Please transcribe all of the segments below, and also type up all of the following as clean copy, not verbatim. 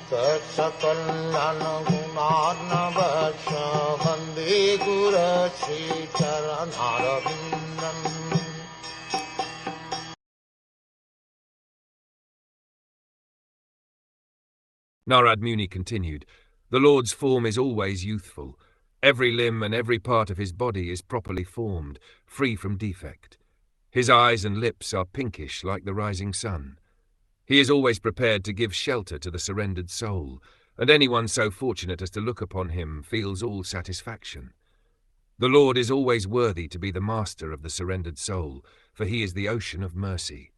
Saksakallan gunarnavasya Vande Guru Sri Charanarabindam. Narad Muni continued, "The Lord's form is always youthful. Every limb and every part of his body is properly formed, free from defect. His eyes and lips are pinkish like the rising sun. He is always prepared to give shelter to the surrendered soul, and anyone so fortunate as to look upon him feels all satisfaction. The Lord is always worthy to be the master of the surrendered soul, for he is the ocean of mercy.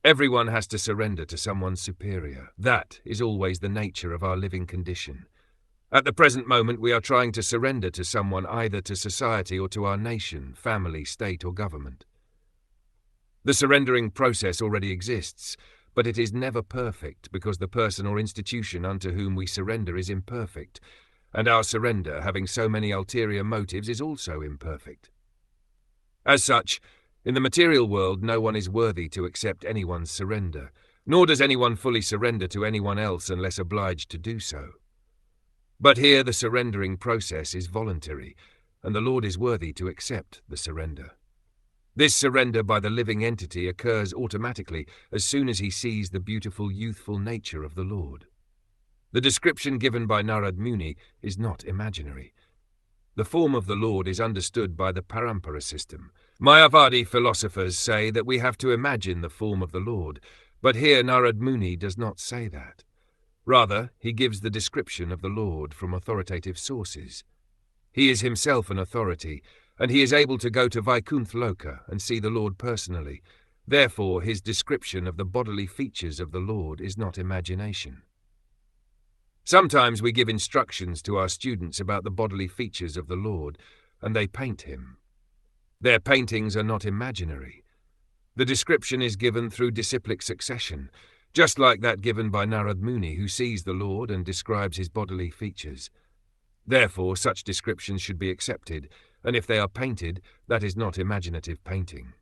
Everyone has to surrender to someone superior. That is always the nature of our living condition. At the present moment we are trying to surrender to someone, either to society or to our nation, family, state or government. The surrendering process already exists, but it is never perfect because the person or institution unto whom we surrender is imperfect, and our surrender, having so many ulterior motives, is also imperfect. As such, in the material world no one is worthy to accept anyone's surrender, nor does anyone fully surrender to anyone else unless obliged to do so. But here the surrendering process is voluntary, and the Lord is worthy to accept the surrender. This surrender by the living entity occurs automatically as soon as he sees the beautiful youthful nature of the Lord. The description given by Narad Muni is not imaginary. The form of the Lord is understood by the Parampara system. Mayavadi philosophers say that we have to imagine the form of the Lord, but here Narad Muni does not say that. Rather, he gives the description of the Lord from authoritative sources. He is himself an authority, and he is able to go to Vaikuntha Loka and see the Lord personally. Therefore, his description of the bodily features of the Lord is not imagination. Sometimes we give instructions to our students about the bodily features of the Lord, and they paint him. Their paintings are not imaginary. The description is given through disciplic succession, just like that given by Narad Muni, who sees the Lord and describes his bodily features. Therefore, such descriptions should be accepted, and if they are painted, that is not imaginative painting.